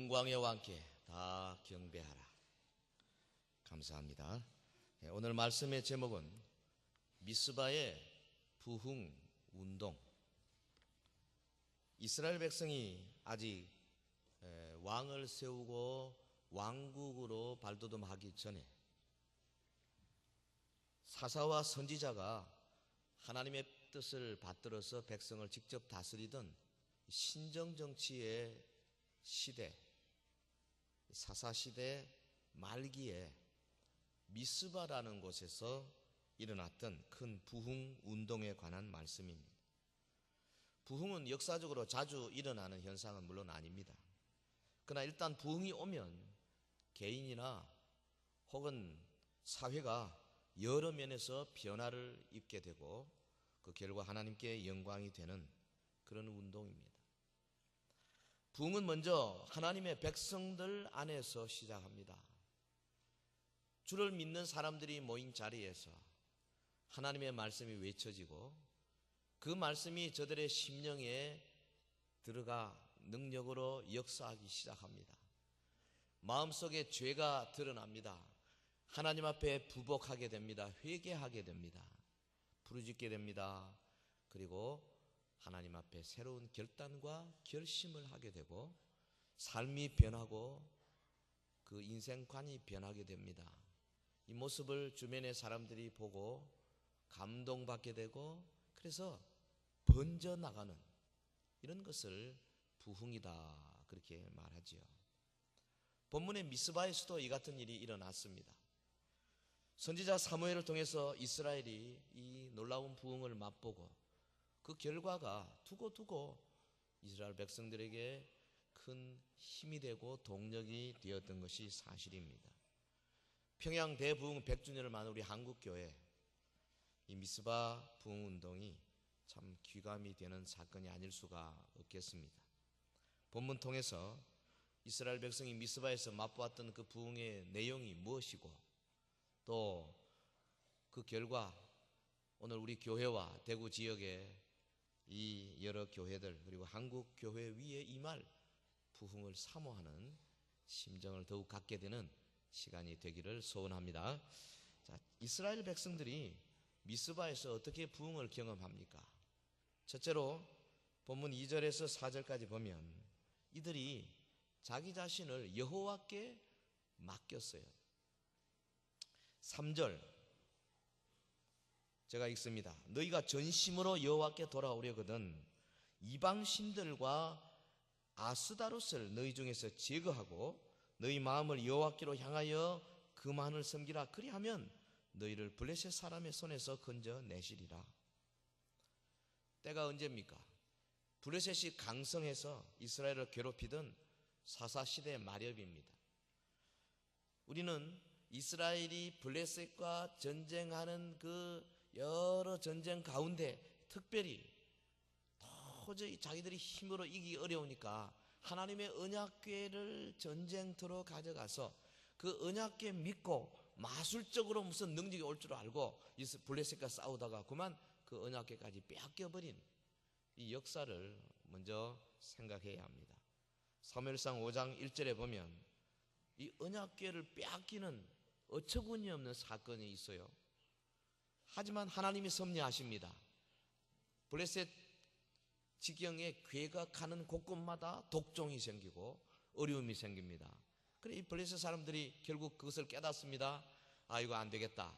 영광의 왕께 다 경배하라. 감사합니다. 오늘 말씀의 제목은 미스바의 부흥운동. 이스라엘 백성이 아직 왕을 세우고 왕국으로 발돋움하기 전에 사사와 선지자가 하나님의 뜻을 받들어서 백성을 직접 다스리던 신정정치의 시대, 사사시대 말기에 미스바라는 곳에서 일어났던 큰 부흥운동에 관한 말씀입니다. 부흥은 역사적으로 자주 일어나는 현상은 물론 아닙니다. 그러나 일단 부흥이 오면 개인이나 혹은 사회가 여러 면에서 변화를 입게 되고 그 결과 하나님께 영광이 되는 그런 운동입니다. 부흥은 먼저 하나님의 백성들 안에서 시작합니다. 주를 믿는 사람들이 모인 자리에서 하나님의 말씀이 외쳐지고 그 말씀이 저들의 심령에 들어가 능력으로 역사하기 시작합니다. 마음속에 죄가 드러납니다. 하나님 앞에 부복하게 됩니다. 회개하게 됩니다. 부르짖게 됩니다. 그리고 하나님 앞에 새로운 결단과 결심을 하게 되고 삶이 변하고 그 인생관이 변하게 됩니다. 이 모습을 주변의 사람들이 보고 감동받게 되고 그래서 번져나가는 이런 것을 부흥이다 그렇게 말하지요. 본문의 미스바에서도 이 같은 일이 일어났습니다. 선지자 사무엘을 통해서 이스라엘이 이 놀라운 부흥을 맛보고 그 결과가 두고두고 이스라엘 백성들에게 큰 힘이 되고 동력이 되었던 것이 사실입니다. 평양 대부흥 100주년을 맞는 우리 한국교회 이 미스바 부흥운동이 참 귀감이 되는 사건이 아닐 수가 없겠습니다. 본문 통해서 이스라엘 백성이 미스바에서 맛보았던 그 부흥의 내용이 무엇이고 또 그 결과 오늘 우리 교회와 대구 지역의 이 여러 교회들 그리고 한국 교회 위에 임할 부흥을 사모하는 심정을 더욱 갖게 되는 시간이 되기를 소원합니다. 자, 이스라엘 백성들이 미스바에서 어떻게 부흥을 경험합니까? 첫째로 본문 2절에서 4절까지 보면 이들이 자기 자신을 여호와께 맡겼어요. 3절 제가 읽습니다. 너희가 전심으로 여호와께 돌아오려거든 이방 신들과 아스다롯을 너희 중에서 제거하고 너희 마음을 여호와께로 향하여 그만을 섬기라. 그리하면 너희를 블레셋 사람의 손에서 건져내시리라. 때가 언제입니까? 블레셋이 강성해서 이스라엘을 괴롭히던 사사시대 마렵입니다. 우리는 이스라엘이 블레셋과 전쟁하는 그 여러 전쟁 가운데 특별히 도저히 자기들이 힘으로 이기기 어려우니까 하나님의 언약궤를 전쟁터로 가져가서 그 언약궤 믿고 마술적으로 무슨 능력이 올 줄 알고 블레셋과 싸우다가 그만 그 언약궤까지 빼앗겨버린 이 역사를 먼저 생각해야 합니다. 사무엘상 5장 1절에 보면 이 언약궤를 빼앗기는 어처구니 없는 사건이 있어요. 하지만 하나님이 섭리하십니다. 블레셋 지경에 궤가 가는 곳곳마다 독종이 생기고 어려움이 생깁니다. 그래 이 블레셋 사람들이 결국 그것을 깨닫습니다. 아 이거 안 되겠다.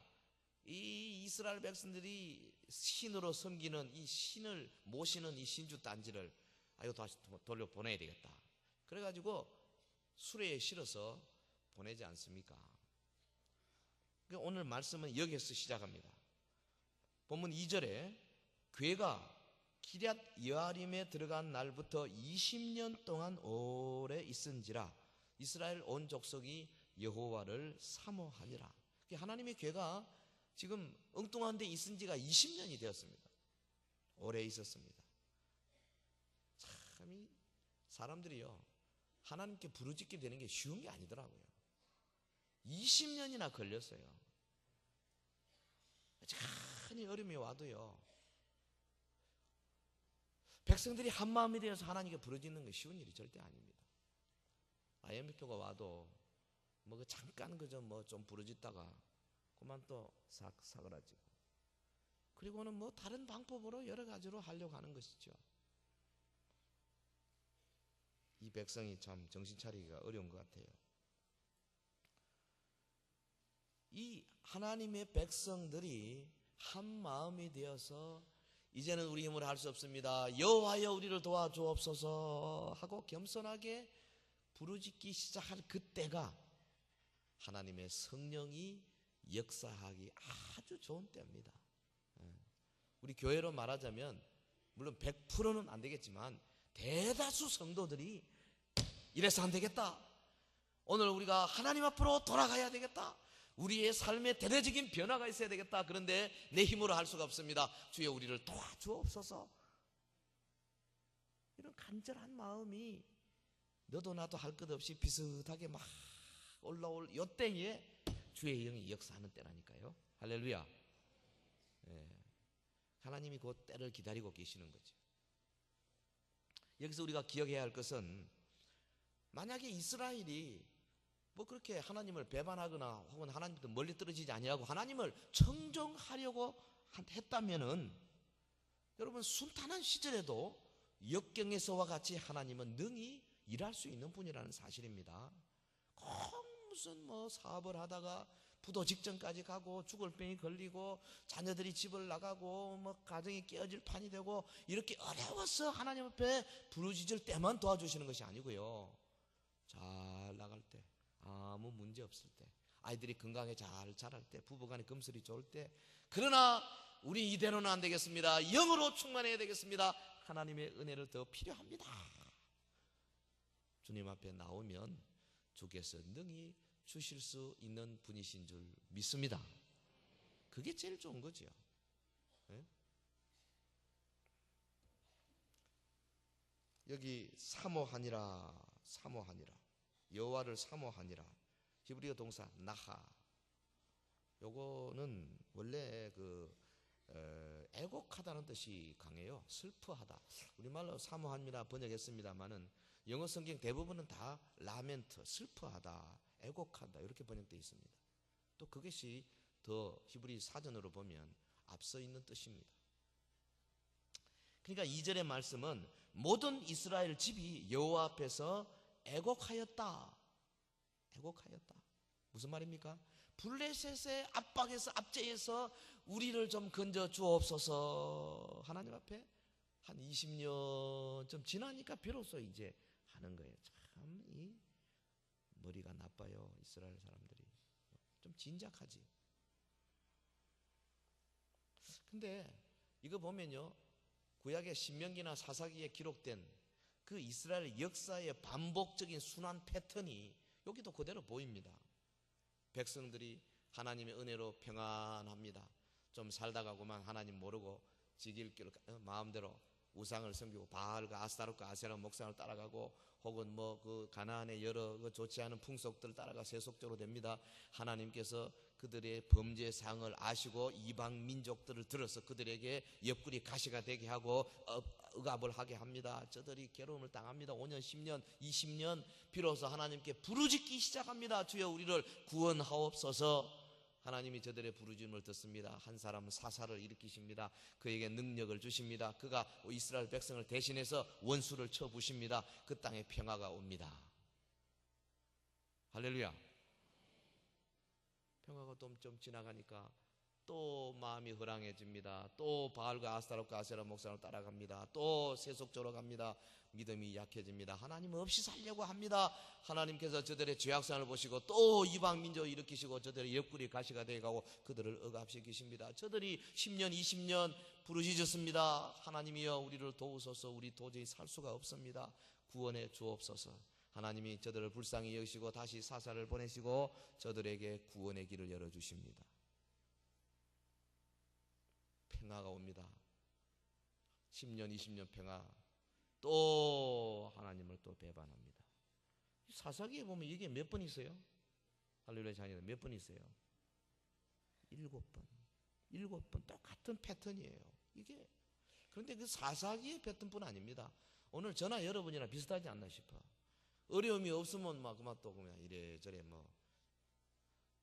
이 이스라엘 백성들이 신으로 섬기는 이 신을 모시는 이 신주 단지를 이거 다시 돌려 보내야 되겠다. 그래가지고 수레에 실어서 보내지 않습니까? 오늘 말씀은 여기에서 시작합니다. 본문 2절에 궤가 기럇 여아림에 들어간 날부터 20년 동안 오래 있은지라 이스라엘 온 족속이 여호와를 사모하니라. 하나님의 궤가 지금 엉뚱한 데 있은 지가 20년이 되었습니다. 오래 있었습니다. 참 이 사람들이요 하나님께 부르짖게 되는 게 쉬운 게 아니더라고요. 20년이나 걸렸어요. 찬히 어려움이 와도요 백성들이 한마음이 되어서 하나님께 부르짖는 게 쉬운 일이 절대 아닙니다. IMF가 와도 뭐 잠깐 그저 뭐 좀 부르짖다가 그만 또 사그라지고, 그리고는 뭐 다른 방법으로 여러 가지로 하려고 하는 것이죠. 이 백성이 참 정신 차리기가 어려운 것 같아요. 이 하나님의 백성들이 한 마음이 되어서 이제는 우리 힘으로 할 수 없습니다, 여호와여 우리를 도와주옵소서 하고 겸손하게 부르짖기 시작할 그때가 하나님의 성령이 역사하기 아주 좋은 때입니다. 우리 교회로 말하자면 물론 100%는 안 되겠지만 대다수 성도들이 이래서 안 되겠다, 오늘 우리가 하나님 앞으로 돌아가야 되겠다, 우리의 삶에 대대적인 변화가 있어야 되겠다, 그런데 내 힘으로 할 수가 없습니다, 주여 우리를 도와주옵소서, 이런 간절한 마음이 너도 나도 할 것 없이 비슷하게 막 올라올 요때에 주의 영이 역사하는 때라니까요. 할렐루야. 하나님이 그 때를 기다리고 계시는 거죠. 여기서 우리가 기억해야 할 것은, 만약에 이스라엘이 뭐 그렇게 하나님을 배반하거나 혹은 하나님부터 멀리 떨어지지 아니하고 하나님을 청정하려고 했다면은, 여러분 순탄한 시절에도 역경에서와 같이 하나님은 능히 일할 수 있는 분이라는 사실입니다. 꼭 무슨 뭐 사업을 하다가 부도 직전까지 가고 죽을 병이 걸리고 자녀들이 집을 나가고 뭐 가정이 깨어질 판이 되고 이렇게 어려워서 하나님 앞에 부르짖을 때만 도와주시는 것이 아니고요, 잘 나갈 때, 아무 문제 없을 때, 아이들이 건강에 잘 자랄 때, 부부간에 금슬이 좋을 때, 그러나 우리 이대로는 안 되겠습니다, 영으로 충만해야 되겠습니다, 하나님의 은혜를 더 필요합니다, 주님 앞에 나오면 주께서 능히 주실 수 있는 분이신 줄 믿습니다. 그게 제일 좋은 거죠. 네? 여기 사모하니라, 여호와를 사모하니라, 히브리어 동사 나하, 요거는 원래 애곡하다는 뜻이 강해요. 슬퍼하다. 우리말로 사모합니다 번역했습니다만은 영어 성경 대부분은 다 라멘트, 슬퍼하다, 애곡한다 이렇게 번역되어 있습니다. 또 그것이 더 히브리 사전으로 보면 앞서 있는 뜻입니다. 그러니까 2절의 말씀은 모든 이스라엘 집이 여호와 앞에서 애곡하였다. 무슨 말입니까? 블레셋의 압박에서, 압제에서 우리를 좀 건져 주옵소서. 하나님 앞에 한 20년 좀 지나니까 비로소 이제 하는 거예요. 참 이 머리가 나빠요, 이스라엘 사람들이. 좀 진작하지. 근데 이거 보면요, 구약의 신명기나 사사기에 기록된 그 이스라엘 역사의 반복적인 순환 패턴이 여기도 그대로 보입니다. 백성들이 하나님의 은혜로 평안합니다. 좀 살다가 그만 하나님 모르고 지길 길을 마음대로 우상을 섬기고 바알과 아스타롯과 아세라 목상을 따라가고 혹은 뭐 그 가나안의 여러 그 좋지 않은 풍속들을 따라가 세속적으로 됩니다. 하나님께서 그들의 범죄 사항을 아시고 이방 민족들을 들어서 그들에게 옆구리 가시가 되게 하고 억압을 하게 합니다. 저들이 괴로움을 당합니다. 5년, 10년, 20년 비로소 하나님께 부르짖기 시작합니다. 주여 우리를 구원하옵소서. 하나님이 저들의 부르짖음을 듣습니다. 한 사람은 사사를 일으키십니다. 그에게 능력을 주십니다. 그가 이스라엘 백성을 대신해서 원수를 쳐부십니다. 그 땅에 평화가 옵니다. 할렐루야. 평화가 좀 지나가니까 또 마음이 허랑해집니다. 또 바알과 아스타롯과 아세라 목상을 따라갑니다. 또 세속적으로 갑니다. 믿음이 약해집니다. 하나님 없이 살려고 합니다. 하나님께서 저들의 죄악산을 보시고 또 이방 민족을 일으키시고 저들의 옆구리 가시가 되어가고 그들을 억압시키십니다. 저들이 10년 20년 부르짖었습니다. 하나님이여 우리를 도우소서. 우리 도저히 살 수가 없습니다. 구원해 주옵소서. 하나님이 저들을 불쌍히 여기시고 다시 사사를 보내시고 저들에게 구원의 길을 열어주십니다. 평화가 옵니다. 10년 20년 평화. 또 하나님을 또 배반합니다. 사사기에 보면 이게 몇 번 있어요? 할렐루야 자녀들 몇 번 있어요? 7번. 7번 똑같은 패턴이에요. 이게 그런데 그 사사기의 패턴뿐 아닙니다. 오늘 저나 여러분이랑 비슷하지 않나 싶어. 어려움이 없으면 막 그만 또 그냥 이래저래 뭐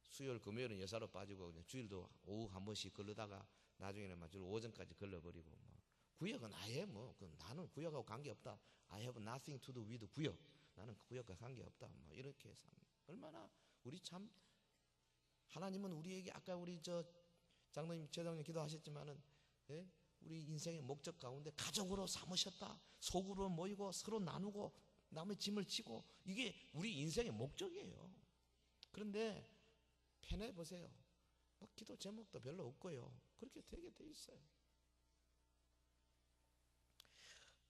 수요일 금요일은 여사로 빠지고 그냥 주일도 오후 한 번씩 걸르다가 나중에는 막 주로 오전까지 걸러버리고 뭐 구역은 아예 뭐 나는 구역하고 관계없다. I have nothing to do with 구역. 나는 구역과 관계없다. 뭐 이렇게 해서 얼마나 우리 참 하나님은 우리에게 아까 우리 저 장로님 제장님 기도하셨지만은 예? 우리 인생의 목적 가운데 가족으로 삼으셨다. 속으로 모이고 서로 나누고 남의 짐을 지고 이게 우리 인생의 목적이에요. 그런데 편해 보세요. 뭐 기도 제목도 별로 없고요. 그렇게 되게 돼 있어요.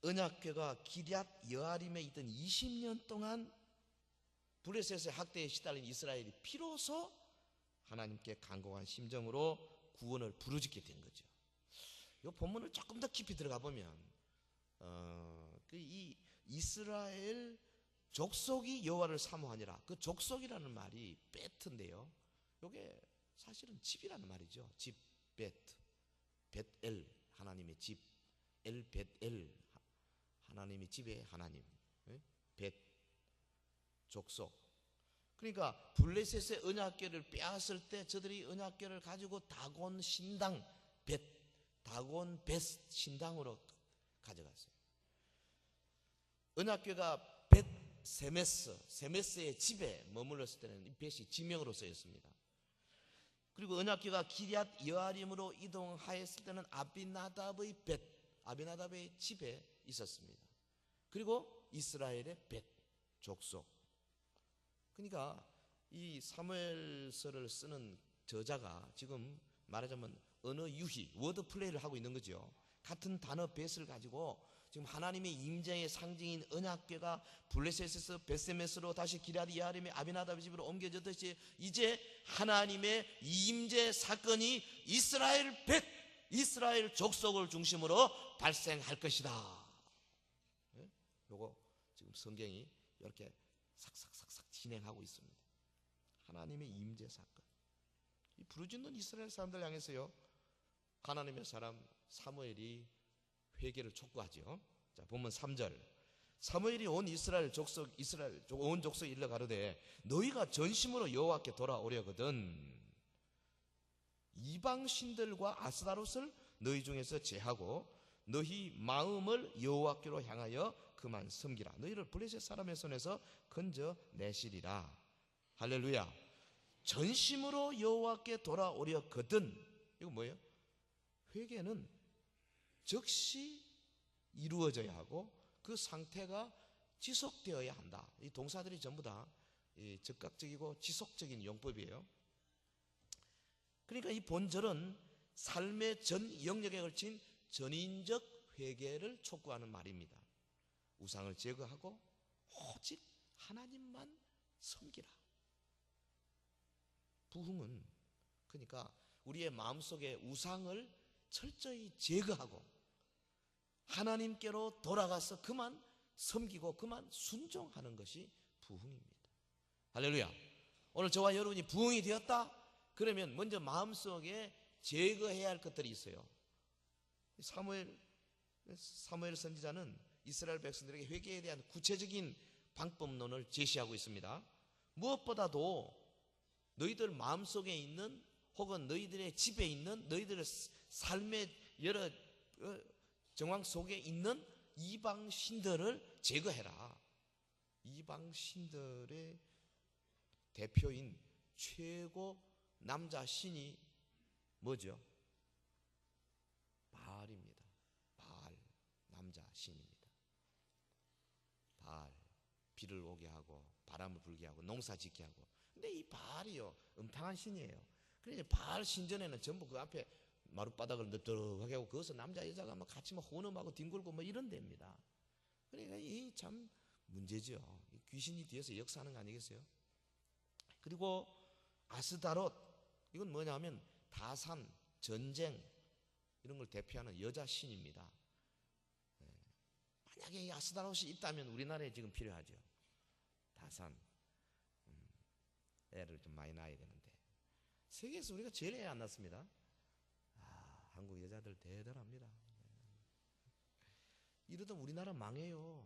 언약궤가 기럇 여아림에 있던 20년 동안 블레셋의 학대에 시달린 이스라엘이 비로소 하나님께 간곡한 심정으로 구원을 부르짖게 된 거죠. 이 본문을 조금 더 깊이 들어가 보면 이 이스라엘 족속이 여호와를 사모하니라. 그 족속이라는 말이 베트인데요. 이게 사실은 집이라는 말이죠. 집, 베트, 벳엘 하나님의 집, 엘 벳엘 하나님의 집의 하나님, 벳 족속. 그러니까 블레셋의 언약궤를 빼앗을 때 저들이 언약궤를 가지고 다곤 신당 벳, 다곤 벳 신당으로 가져갔어요. 언약궤가 벳 세메스의 집에 머물렀을 때는 이 벳이 지명으로 쓰였습니다. 그리고 언약궤가 기럇 여아림으로 이동하였을 때는 아비나답의 벳, 아비나답의 집에 있었습니다. 그리고 이스라엘의 벳 족속. 그러니까 이 사무엘서를 쓰는 저자가 지금 말하자면 언어 유희, 워드 플레이를 하고 있는 거죠. 같은 단어 벳을 가지고 지금 하나님의 임재의 상징인 언약궤가 블레셋에서 벳세메스로 다시 기럇 여아림의 아비나답 집으로 옮겨졌듯이 이제 하나님의 임재 사건이 이스라엘 벳, 이스라엘 족속을 중심으로 발생할 것이다. 요거 지금 성경이 이렇게 삭삭삭삭 진행하고 있습니다. 하나님의 임재 사건. 이 부르짖는 이스라엘 사람들 향해서요, 하나님의 사람 사무엘이 회개를 촉구하죠. 자, 보면 3절. 사무엘이 온 이스라엘 족속 온 족속에 일러 가로되 너희가 전심으로 여호와께 돌아오려거든 이방 신들과 아스다롯을 너희 중에서 제하고 너희 마음을 여호와께로 향하여 그만 섬기라. 너희를 블레셋 사람의 손에서 건져 내시리라. 할렐루야. 전심으로 여호와께 돌아오려거든. 이거 뭐예요? 회개는 즉시 이루어져야 하고 그 상태가 지속되어야 한다. 이 동사들이 전부 다 즉각적이고 지속적인 용법이에요. 그러니까 이 본절은 삶의 전 영역에 걸친 전인적 회개를 촉구하는 말입니다. 우상을 제거하고 오직 하나님만 섬기라. 부흥은 그러니까 우리의 마음속에 우상을 철저히 제거하고 하나님께로 돌아가서 그만 섬기고 그만 순종하는 것이 부흥입니다. 할렐루야. 오늘 저와 여러분이 부흥이 되었다? 그러면 먼저 마음속에 제거해야 할 것들이 있어요. 사무엘 선지자는 이스라엘 백성들에게 회개에 대한 구체적인 방법론을 제시하고 있습니다. 무엇보다도 너희들 마음속에 있는 혹은 너희들의 집에 있는 너희들의 삶의 여러 정황 속에 있는 이방 신들을 제거해라. 이방 신들의 대표인 최고 남자 신이 뭐죠? 바알입니다. 바알 남자 신입니다. 바알 비를 오게 하고 바람을 불게 하고 농사 짓게 하고. 근데 이 바알이요 음탕한 신이에요. 그래서 바알 신전에는 전부 그 앞에 마룻바닥을 느적하게 하고 거기서 남자 여자가 막 같이 막 혼음하고 뒹굴고 뭐 이런 데입니다. 그러니까 이 참 문제죠. 귀신이 뒤에서 역사하는 거 아니겠어요? 그리고 아스다롯 이건 뭐냐면 다산, 전쟁 이런 걸 대표하는 여자 신입니다. 만약에 이 아스다롯이 있다면 우리나라에 지금 필요하죠. 다산 애를 좀 많이 낳아야 되는데 세계에서 우리가 제일 애 안 낳습니다. 한국 여자들 대단합니다. 이러다 우리나라 망해요.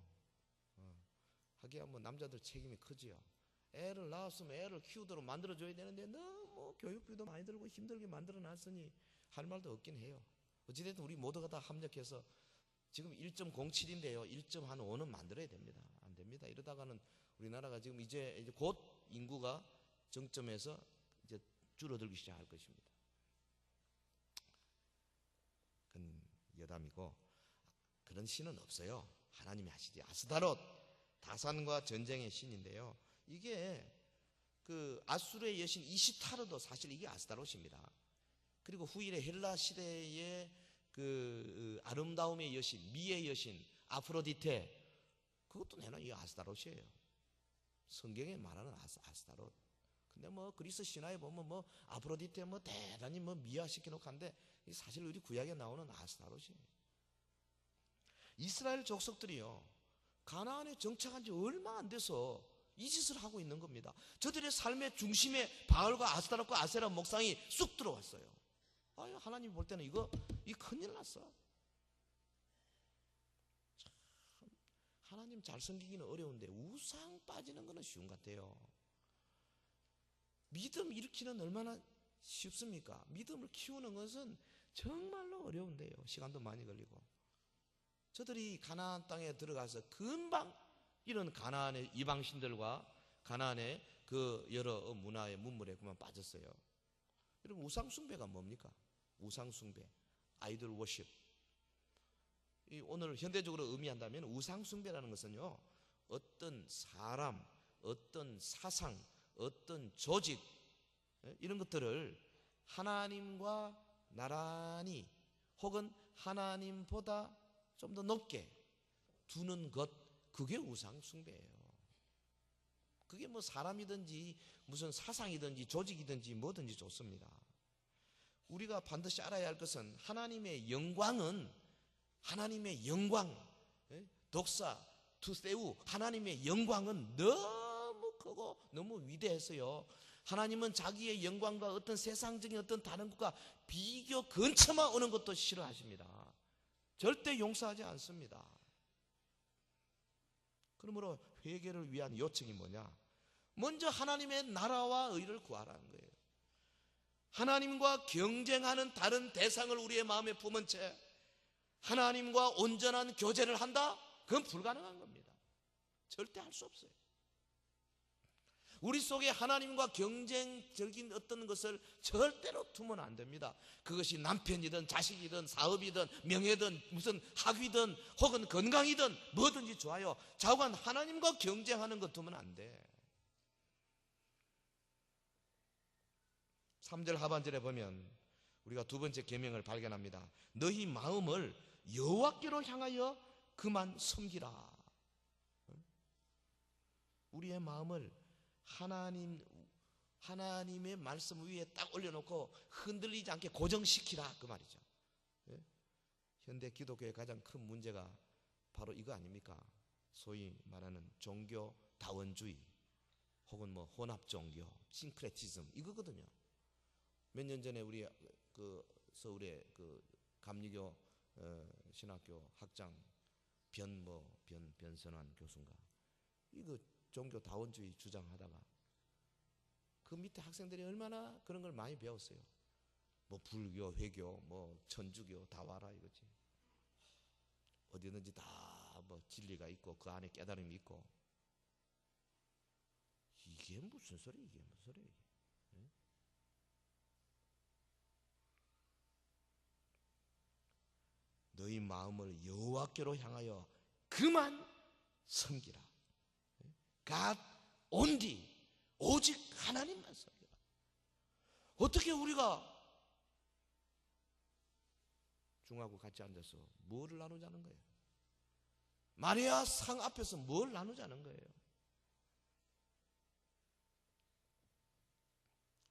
하기야 뭐 남자들 책임이 크지요. 애를 낳았으면 애를 키우도록 만들어줘야 되는데 너무 교육비도 많이 들고 힘들게 만들어놨으니 할 말도 없긴 해요. 어찌됐든 우리 모두가 다 합력해서 지금 1.07인데요 1.5는 만들어야 됩니다. 안 됩니다. 이러다가는 우리나라가 지금 이제 곧 인구가 정점에서 이제 줄어들기 시작할 것입니다. 그건 여담이고, 그런 신은 없어요. 하나님이 하시지. 아스타롯, 다산과 전쟁의 신인데요, 이게 그 아수르의 여신 이시타르도 사실 이게 아스타롯입니다. 그리고 후일의 헬라 시대의 그 아름다움의 여신, 미의 여신 아프로디테, 그것도 내나 이 아스타롯이에요. 성경에 말하는 아스타롯. 근데 뭐 그리스 신화에 보면 뭐 아프로디테 뭐 대단히 뭐 미화시켜 놓고 한데 사실 우리 구약에 나오는 아스타롯이에요. 이스라엘 족속들이요, 가나안에 정착한 지 얼마 안 돼서 이 짓을 하고 있는 겁니다. 저들의 삶의 중심에 바알과 아스타롯과 아세라 목상이 쑥 들어왔어요. 아유, 하나님 볼 때는 이거 큰일 났어. 참, 하나님 잘 섬기기는 어려운데 우상 빠지는 거는 쉬운 것 같아요. 믿음 일으키는 얼마나 쉽습니까? 믿음을 키우는 것은 정말로 어려운데요. 시간도 많이 걸리고. 저들이 가나안 땅에 들어가서 금방 이런 가나안의 이방신들과 가나안의 그 여러 문화의 문물에 그만 빠졌어요. 여러분, 우상숭배가 뭡니까? 우상숭배, 아이돌 워십. 오늘 현대적으로 의미한다면 우상숭배라는 것은요, 어떤 사람, 어떤 사상, 어떤 조직, 이런 것들을 하나님과 나란히 혹은 하나님보다 좀 더 높게 두는 것, 그게 우상숭배예요. 그게 뭐 사람이든지 무슨 사상이든지 조직이든지 뭐든지 좋습니다. 우리가 반드시 알아야 할 것은 하나님의 영광은, 하나님의 영광, 독사, 투세우, 하나님의 영광은 너무 크고 너무 위대해서요, 하나님은 자기의 영광과 어떤 세상적인 어떤 다른 것과 비교 근처만 오는 것도 싫어하십니다. 절대 용서하지 않습니다. 그러므로 회개를 위한 요청이 뭐냐? 먼저 하나님의 나라와 의를 구하라는 거예요. 하나님과 경쟁하는 다른 대상을 우리의 마음에 품은 채 하나님과 온전한 교제를 한다? 그건 불가능한 겁니다. 절대 할 수 없어요. 우리 속에 하나님과 경쟁적인 어떤 것을 절대로 두면 안 됩니다. 그것이 남편이든 자식이든 사업이든 명예든 무슨 학위든 혹은 건강이든 뭐든지 좋아요. 자관 하나님과 경쟁하는 것 두면 안 돼. 3절 하반절에 보면 우리가 두 번째 계명을 발견합니다. 너희 마음을 여호와께로 향하여 그만 섬기라. 우리의 마음을 하나님의 말씀 위에 딱 올려놓고 흔들리지 않게 고정시키라, 그 말이죠. 현대 기독교의 가장 큰 문제가 바로 이거 아닙니까? 소위 말하는 종교 다원주의 혹은 뭐 혼합 종교, 싱크레티즘, 이거거든요. 몇 년 전에 우리 그 서울의 그 감리교 신학교 학장 변선환 교수인가, 이거 종교 다원주의 주장하다가 그 밑에 학생들이 얼마나 그런 걸 많이 배웠어요. 뭐 불교, 회교, 뭐 천주교 다 와라 이거지. 어디든지 다 뭐 진리가 있고 그 안에 깨달음이 있고. 이게 무슨 소리, 이게 무슨 소리, 이게. 응? 너희 마음을 여호와께로 향하여 그만 섬기라. God only, 오직 하나님만 섬기라. 어떻게 우리가 중하고 같이 앉아서 뭐를 나누자는 거예요? 마리아 상 앞에서 뭘 나누자는 거예요?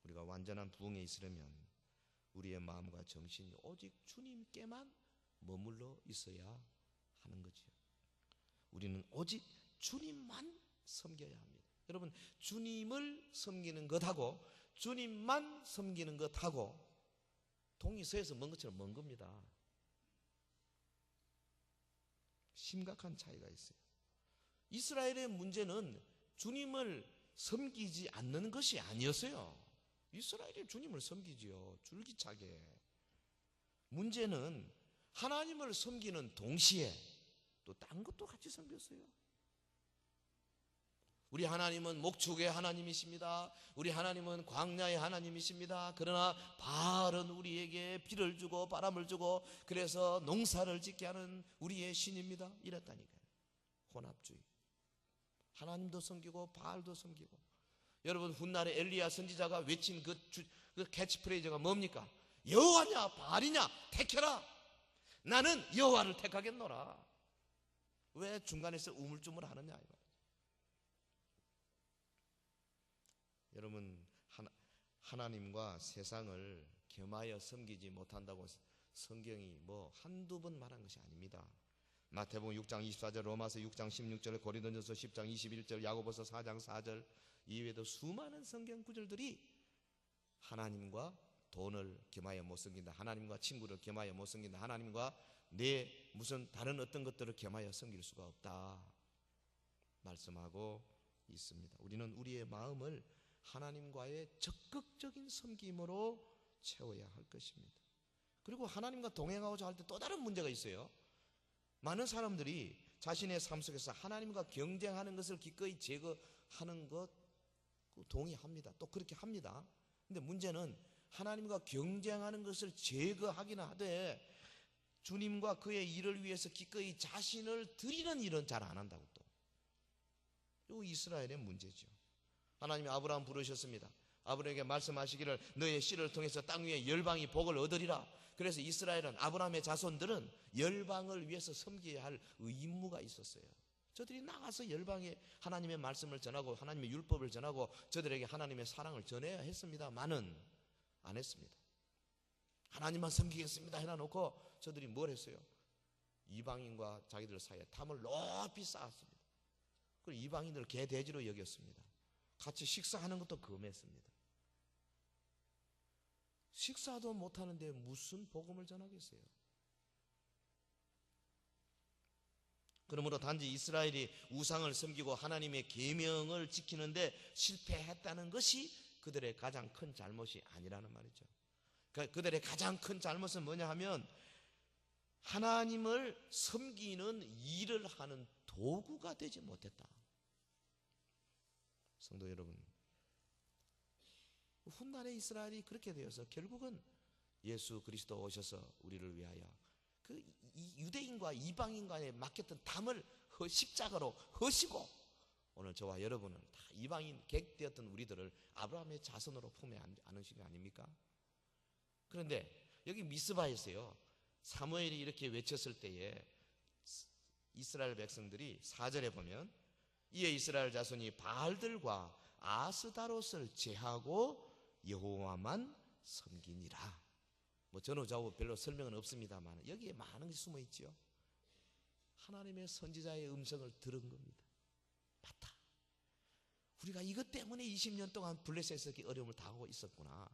우리가 완전한 부흥에 있으려면 우리의 마음과 정신이 오직 주님께만 머물러 있어야 하는 거지요. 우리는 오직 주님만 섬겨야 합니다. 여러분, 주님을 섬기는 것하고 주님만 섬기는 것하고 동이 서에서 먼 것처럼 먼 겁니다. 심각한 차이가 있어요. 이스라엘의 문제는 주님을 섬기지 않는 것이 아니었어요. 이스라엘이 주님을 섬기지요. 줄기차게. 문제는 하나님을 섬기는 동시에 또 딴 것도 같이 섬겼어요. 우리 하나님은 목축의 하나님이십니다. 우리 하나님은 광야의 하나님이십니다. 그러나 바알은 우리에게 비를 주고 바람을 주고 그래서 농사를 짓게 하는 우리의 신입니다. 이랬다니까요. 혼합주의. 하나님도 섬기고 바알도 섬기고. 여러분, 훗날에 엘리야 선지자가 외친 그 캐치프레이즈가 뭡니까? 여호와냐 바알이냐 택해라. 나는 여호와를 택하겠노라. 왜 중간에서 우물쭈물하느냐. 여러분, 하나님과 세상을 겸하여 섬기지 못한다고 성경이 한두 번 말한 것이 아닙니다. 마태복음 6장 24절, 로마서 6장 16절, 고린도전서 10장 21절, 야고보서 4장 4절 이외에도 수많은 성경 구절들이 하나님과 돈을 겸하여 못 섬긴다, 하나님과 친구를 겸하여 못 섬긴다, 하나님과 내 무슨 다른 어떤 것들을 겸하여 섬길 수가 없다 말씀하고 있습니다. 우리는 우리의 마음을 하나님과의 적극적인 섬김으로 채워야 할 것입니다. 그리고 하나님과 동행하고자 할 때 또 다른 문제가 있어요. 많은 사람들이 자신의 삶 속에서 하나님과 경쟁하는 것을 기꺼이 제거하는 것 동의합니다. 또 그렇게 합니다. 근데 문제는 하나님과 경쟁하는 것을 제거하기는 하되 주님과 그의 일을 위해서 기꺼이 자신을 드리는 일은 잘 안 한다고. 또 이거 이스라엘의 문제죠. 하나님이 아브라함 부르셨습니다. 아브라함에게 말씀하시기를 너의 씨를 통해서 땅 위에 열방이 복을 얻으리라. 그래서 이스라엘은, 아브라함의 자손들은 열방을 위해서 섬겨야 할 의무가 있었어요. 저들이 나가서 열방에 하나님의 말씀을 전하고 하나님의 율법을 전하고 저들에게 하나님의 사랑을 전해야 했습니다만은 안 했습니다. 하나님만 섬기겠습니다 해놔놓고 저들이 뭘 했어요? 이방인과 자기들 사이에 탐을 높이 쌓았습니다. 그리고 이방인들을 개돼지로 여겼습니다. 같이 식사하는 것도 금했습니다. 식사도 못하는데 무슨 복음을 전하겠어요? 그러므로 단지 이스라엘이 우상을 섬기고 하나님의 계명을 지키는데 실패했다는 것이 그들의 가장 큰 잘못이 아니라는 말이죠. 그들의 가장 큰 잘못은 뭐냐 하면 하나님을 섬기는 일을 하는 도구가 되지 못했다. 성도 여러분, 훗날의 이스라엘이 그렇게 되어서 결국은 예수 그리스도 오셔서 우리를 위하여 그 유대인과 이방인간에 맡겼던 담을 십자가로 허시고 오늘 저와 여러분은 다 이방인 객되었던 우리들을 아브라함의 자손으로 품에 안으신 거 아닙니까? 그런데 여기 미스바에서요, 사무엘이 이렇게 외쳤을 때에 이스라엘 백성들이 4절에 보면 이에 이스라엘 자손이 바알들과 아스다롯을 제하고 여호와만 섬기니라. 전후좌우 별로 설명은 없습니다만 여기에 많은 것이 숨어 있지요. 하나님의 선지자의 음성을 들은 겁니다. 맞다. 우리가 이것 때문에 20년 동안 블레셋에서 어려움을 당하고 있었구나.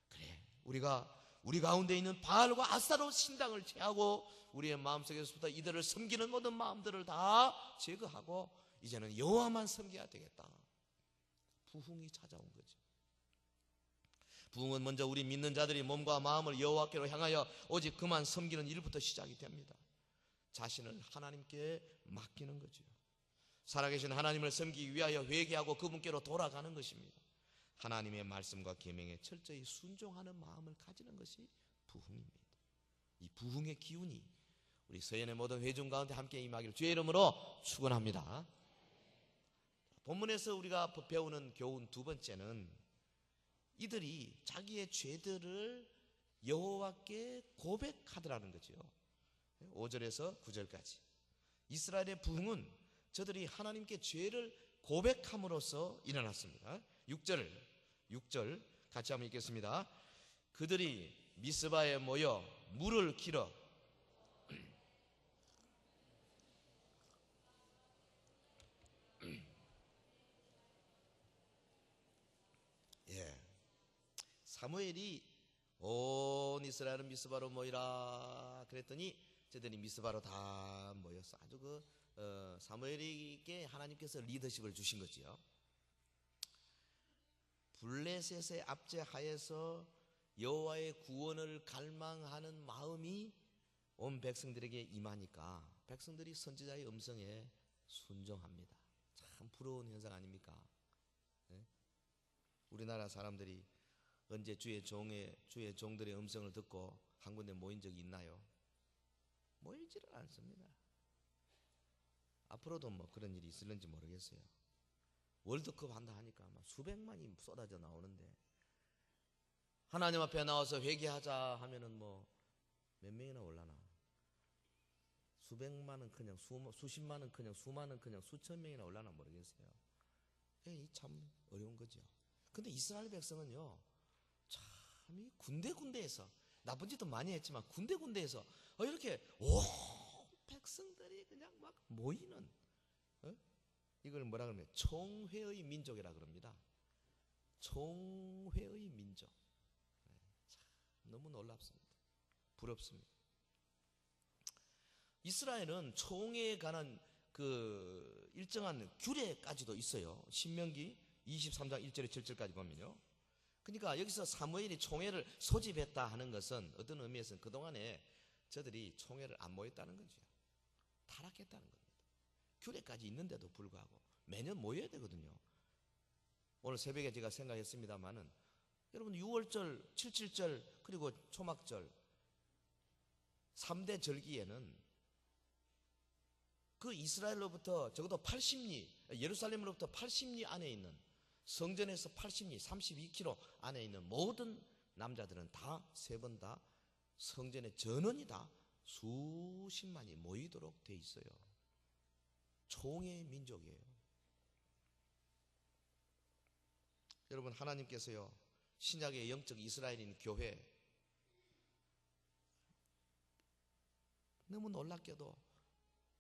그래, 우리가 우리 가운데 있는 바알과 아스타롯 신당을 제하고 우리의 마음속에서부터 이들을 섬기는 모든 마음들을 다 제거하고 이제는 여호와만 섬겨야 되겠다. 부흥이 찾아온 거죠. 부흥은 먼저 우리 믿는 자들이 몸과 마음을 여호와께로 향하여 오직 그만 섬기는 일부터 시작이 됩니다. 자신을 하나님께 맡기는 거죠. 살아계신 하나님을 섬기기 위하여 회개하고 그분께로 돌아가는 것입니다. 하나님의 말씀과 계명에 철저히 순종하는 마음을 가지는 것이 부흥입니다. 이 부흥의 기운이 우리 서연의 모든 회중 가운데 함께 임하기를 주의 이름으로 축원합니다. 본문에서 우리가 배우는 교훈 두 번째는 이들이 자기의 죄들을 여호와께 고백하더라는 거죠. 5절에서 9절까지 이스라엘의 부흥은 저들이 하나님께 죄를 고백함으로써 일어났습니다. 6절 같이 한번 읽겠습니다. 그들이 미스바에 모여 물을 길어 사무엘이 온 이스라엘은 미스바로 모이라 그랬더니 저들이 미스바로 다 모였어. 아주 사무엘에게 하나님께서 리더십을 주신 거지요. 블레셋의 압제하에서 여호와의 구원을 갈망하는 마음이 온 백성들에게 임하니까 백성들이 선지자의 음성에 순종합니다. 참 부러운 현상 아닙니까? 네? 우리나라 사람들이 언제 주의 종들의 음성을 듣고 한 군데 모인 적이 있나요? 모이지를 않습니다. 앞으로도 뭐 그런 일이 있을는지 모르겠어요. 월드컵 한다 하니까 아마 수백만이 쏟아져 나오는데 하나님 앞에 나와서 회개하자 하면은 뭐 몇 명이나 올라나? 수백만은 그냥 수십만은 그냥 수만은 그냥 수천 명이나 올라나 모르겠어요. 이 참 어려운 거죠. 근데 이스라엘 백성은요, 참 이 군데군데에서 나쁜 짓도 많이 했지만 군데군데에서 이렇게 온 백성들이 그냥 막 모이는 이걸 뭐라 그러면 총회의 민족이라 그럽니다. 총회의 민족. 참 너무 놀랍습니다. 부럽습니다. 이스라엘은 총회에 관한 그 일정한 규례까지도 있어요. 신명기 23장 1절에 7절까지 보면요. 그러니까 여기서 사무엘이 총회를 소집했다 하는 것은 어떤 의미에서는 그동안에 저들이 총회를 안 모였다는 거죠. 타락했다는 겁니다. 규례까지 있는데도 불구하고 매년 모여야 되거든요. 오늘 새벽에 제가 생각했습니다마는 여러분 6월절, 77절 그리고 초막절 3대 절기에는 그 이스라엘로부터 적어도 80리, 예루살렘으로부터 80리 안에 있는 성전에서 80리, 32km 안에 있는 모든 남자들은 다 세 번 다 성전의 전원이 다 수십만이 모이도록 돼 있어요. 총회의 민족이에요. 여러분 하나님께서요 신약의 영적 이스라엘인 교회 너무 놀랍게도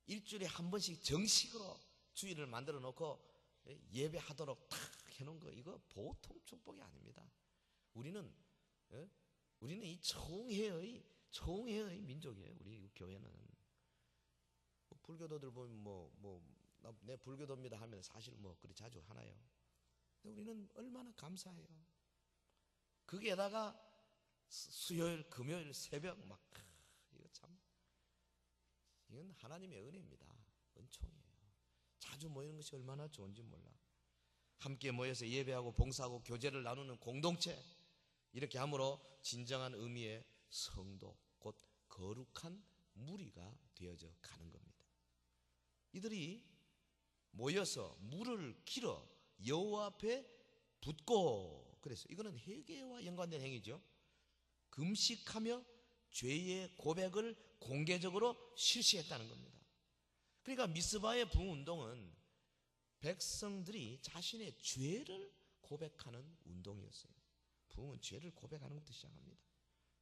일주일에 한 번씩 정식으로 주일을 만들어 놓고 예배하도록 탁 해놓은 거 이거 보통 축복이 아닙니다. 우리는 이 총회의 민족이에요. 우리 교회는 불교도들 보면 내 불교도입니다 하면 사실 그리 자주 하나요? 근데 우리는 얼마나 감사해요. 거기에다가 수요일, 금요일 새벽 이거 참 이건 하나님의 은혜입니다. 은총이에요. 자주 모이는 것이 얼마나 좋은지 몰라. 함께 모여서 예배하고 봉사하고 교제를 나누는 공동체 이렇게 함으로 진정한 의미의 성도 곧 거룩한 무리가 되어져 가는 겁니다. 이들이 모여서 물을 길어 여호와 앞에 붓고 그래서 이거는 회개와 연관된 행위죠. 금식하며 죄의 고백을 공개적으로 실시했다는 겁니다. 그러니까 미스바의 부흥운동은 백성들이 자신의 죄를 고백하는 운동이었어요. 부흥은 죄를 고백하는 것부터 시작합니다.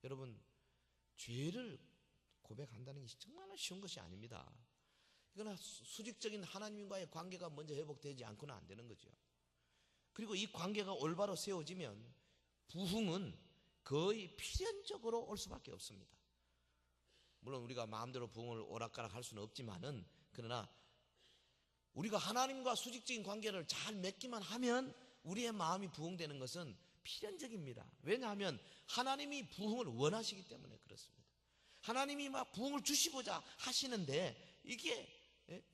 여러분 죄를 고백한다는 것이 정말 쉬운 것이 아닙니다. 그러나 수직적인 하나님과의 관계가 먼저 회복되지 않고는 안 되는 거죠. 그리고 이 관계가 올바로 세워지면 부흥은 거의 필연적으로 올 수밖에 없습니다. 물론 우리가 마음대로 부흥을 오락가락 할 수는 없지만은 그러나 우리가 하나님과 수직적인 관계를 잘 맺기만 하면 우리의 마음이 부흥되는 것은 필연적입니다. 왜냐하면 하나님이 부흥을 원하시기 때문에 그렇습니다. 하나님이 막 부흥을 주시고자 하시는데 이게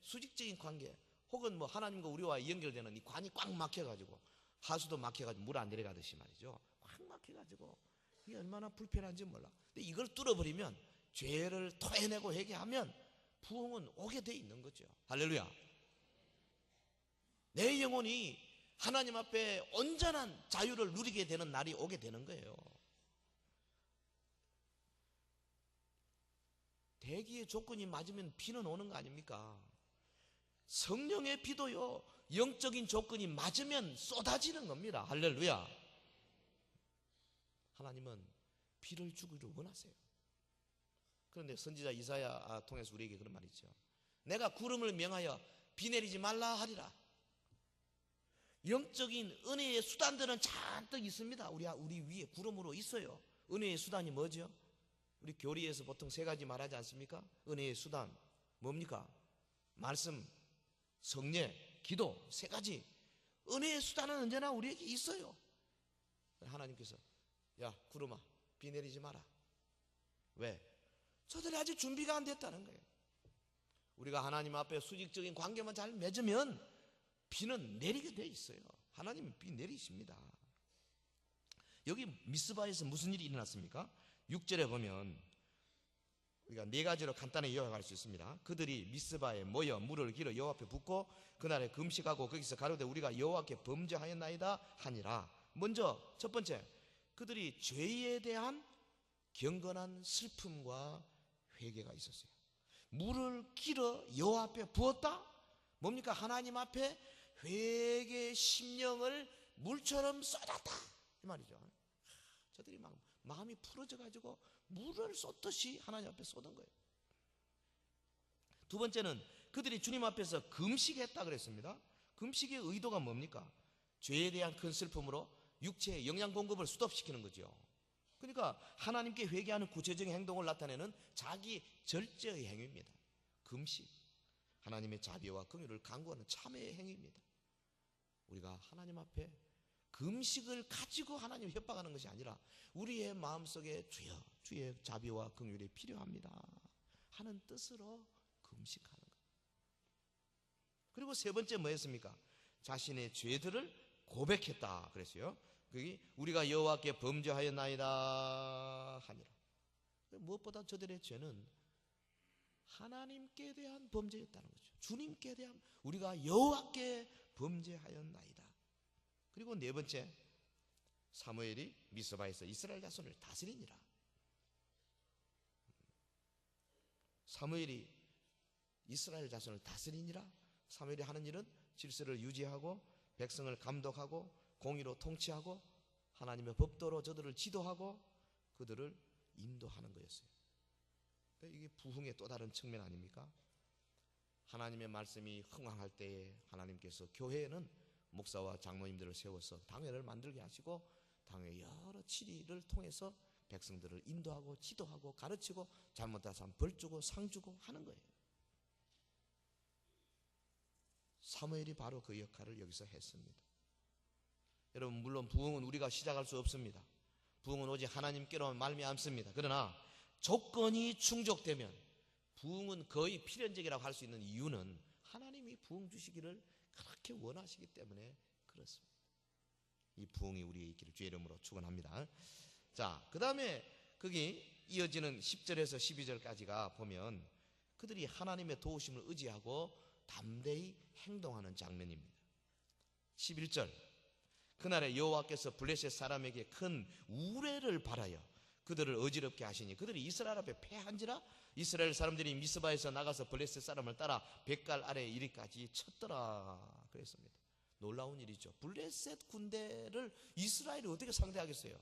수직적인 관계 혹은 하나님과 우리와 연결되는 이 관이 꽉 막혀가지고 하수도 막혀가지고 물 안 내려가듯이 말이죠. 꽉 막혀가지고 이게 얼마나 불편한지 몰라. 근데 이걸 뚫어버리면 죄를 토해내고 회개하면 부흥은 오게 돼 있는 거죠. 할렐루야. 내 영혼이 하나님 앞에 온전한 자유를 누리게 되는 날이 오게 되는 거예요. 대기의 조건이 맞으면 비는 오는 거 아닙니까? 성령의 비도요 영적인 조건이 맞으면 쏟아지는 겁니다. 할렐루야. 하나님은 비를 주기를 원하세요. 그런데 선지자 이사야 통해서 우리에게 그런 말이 있죠. 내가 구름을 명하여 비 내리지 말라 하리라. 영적인 은혜의 수단들은 잔뜩 있습니다. 우리 위에 구름으로 있어요. 은혜의 수단이 뭐죠? 우리 교리에서 보통 세 가지 말하지 않습니까? 은혜의 수단 뭡니까? 말씀, 성례, 기도 세 가지. 은혜의 수단은 언제나 우리에게 있어요. 하나님께서 야 구름아 비 내리지 마라. 왜? 저들이 아직 준비가 안 됐다는 거예요. 우리가 하나님 앞에 수직적인 관계만 잘 맺으면 비는 내리게 돼 있어요. 하나님은 비 내리십니다. 여기 미스바에서 무슨 일이 일어났습니까? 6절에 보면 우리가 네 가지로 간단히 요약할 수 있습니다. 그들이 미스바에 모여 물을 길어 여호와 앞에 붓고 그날에 금식하고 거기서 가로되 우리가 여호와께 범죄하였나이다 하니라. 먼저 첫 번째, 그들이 죄에 대한 경건한 슬픔과 회개가 있었어요. 물을 길어 여호와 앞에 부었다? 뭡니까? 하나님 앞에 회개의 심령을 물처럼 쏟았다 이 말이죠. 저들이 막 마음이 풀어져 가지고 물을 쏟듯이 하나님 앞에 쏟은 거예요. 두 번째는 그들이 주님 앞에서 금식했다 그랬습니다. 금식의 의도가 뭡니까? 죄에 대한 큰 슬픔으로 육체의 영양 공급을 스톱시키는 거죠. 그러니까 하나님께 회개하는 구체적인 행동을 나타내는 자기 절제의 행위입니다. 금식, 하나님의 자비와 긍휼을 간구하는 참회의 행위입니다. 우리가 하나님 앞에 금식을 가지고 하나님을 협박하는 것이 아니라 우리의 마음속에 주여 주의 자비와 긍휼이 필요합니다 하는 뜻으로 금식하는 것. 그리고 세 번째 뭐였습니까? 자신의 죄들을 고백했다 그랬어요. 거기 우리가 여호와께 범죄하였나이다 하니라. 무엇보다 저들의 죄는 하나님께 대한 범죄였다는 거죠. 주님께 대한, 우리가 여호와께 범죄하였나이다. 그리고 네 번째, 사무엘이 미스바에서 이스라엘 자손을 다스리니라. 사무엘이 이스라엘 자손을 다스리니라. 사무엘이 하는 일은 질서를 유지하고 백성을 감독하고 공의로 통치하고 하나님의 법도로 저들을 지도하고 그들을 인도하는 거였어요. 이게 부흥의 또 다른 측면 아닙니까? 하나님의 말씀이 흥황할 때에 하나님께서 교회에는 목사와 장로님들을 세워서 당회를 만들게 하시고 당회 여러 치리를 통해서 백성들을 인도하고 지도하고 가르치고 잘못한 사람 벌 주고 상 주고 하는 거예요. 사무엘이 바로 그 역할을 여기서 했습니다. 여러분, 물론 부흥은 우리가 시작할 수 없습니다. 부흥은 오직 하나님께로 말미암습니다. 그러나 조건이 충족되면 부흥은 거의 필연적이라고 할 수 있는 이유는 하나님이 부흥 주시기를 그렇게 원하시기 때문에 그렇습니다. 이 부흥이 우리에 있기를 주의 이름으로 축원합니다. 자, 그 다음에 거기 이어지는 10절에서 12절까지가 보면 그들이 하나님의 도우심을 의지하고 담대히 행동하는 장면입니다. 11절, 그날에 여호와께서 블레셋 사람에게 큰 우레를 발하여 그들을 어지럽게 하시니 그들이 이스라엘 앞에 패한지라. 이스라엘 사람들이 미스바에서 나가서 블레셋 사람을 따라 뱃갈 아래 이리까지 쳤더라 그랬습니다. 놀라운 일이죠. 블레셋 군대를 이스라엘이 어떻게 상대하겠어요?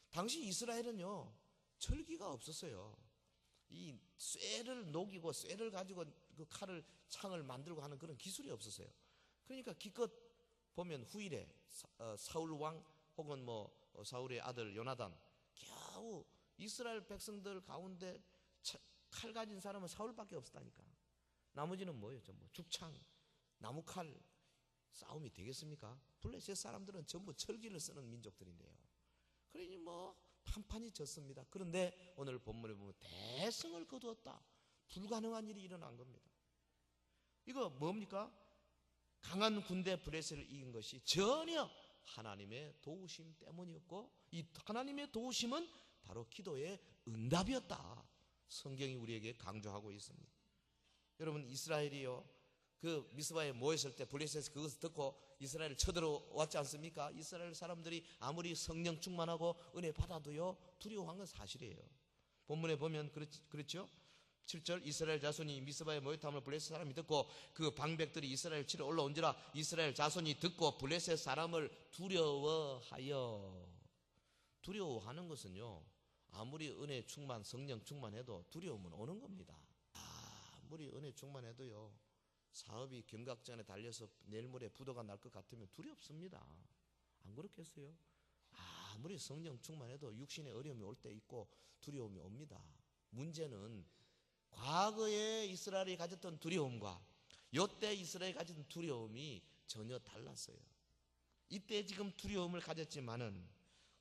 당시 이스라엘은요 철기가 없었어요. 이 쇠를 녹이고 쇠를 가지고 그 칼을 창을 만들고 하는 그런 기술이 없었어요. 그러니까 기껏 보면 후일에 사울 왕 혹은 사울의 아들 요나단 겨우 이스라엘 백성들 가운데 칼 가진 사람은 사울밖에 없었다니까. 나머지는 뭐예요? 전부 죽창, 나무칼 싸움이 되겠습니까? 블레셋 사람들은 전부 철기를 쓰는 민족들인데요. 그러니 판판이 졌습니다. 그런데 오늘 본문에 보면 대승을 거두었다. 불가능한 일이 일어난 겁니다. 이거 뭡니까? 강한 군대 블레셋을 이긴 것이 전혀 하나님의 도우심 때문이었고 이 하나님의 도우심은 바로 기도의 응답이었다. 성경이 우리에게 강조하고 있습니다. 여러분, 이스라엘이요 그 미스바에 모였을 때 블레셋에서 그것을 듣고 이스라엘을 쳐들어왔지 않습니까? 이스라엘 사람들이 아무리 성령 충만하고 은혜 받아도요 두려워한 건 사실이에요. 본문에 보면 그렇죠? 7절, 이스라엘 자손이 미스바에 모였다함을 블레셋 사람이 듣고 그 방백들이 이스라엘 치러 올라온지라. 이스라엘 자손이 듣고 블레셋 사람을 두려워하여. 두려워하는 것은요 아무리 은혜 충만 성령 충만해도 두려움은 오는 겁니다. 아무리 은혜 충만해도요 사업이 경각전에 달려서 내일 모레 부도가 날 것 같으면 두렵습니다. 안 그렇겠어요? 아무리 성령 충만해도 육신의 어려움이 올 때 있고 두려움이 옵니다. 문제는 과거에 이스라엘이 가졌던 두려움과 이때 이스라엘이 가졌던 두려움이 전혀 달랐어요. 이때 지금 두려움을 가졌지만은,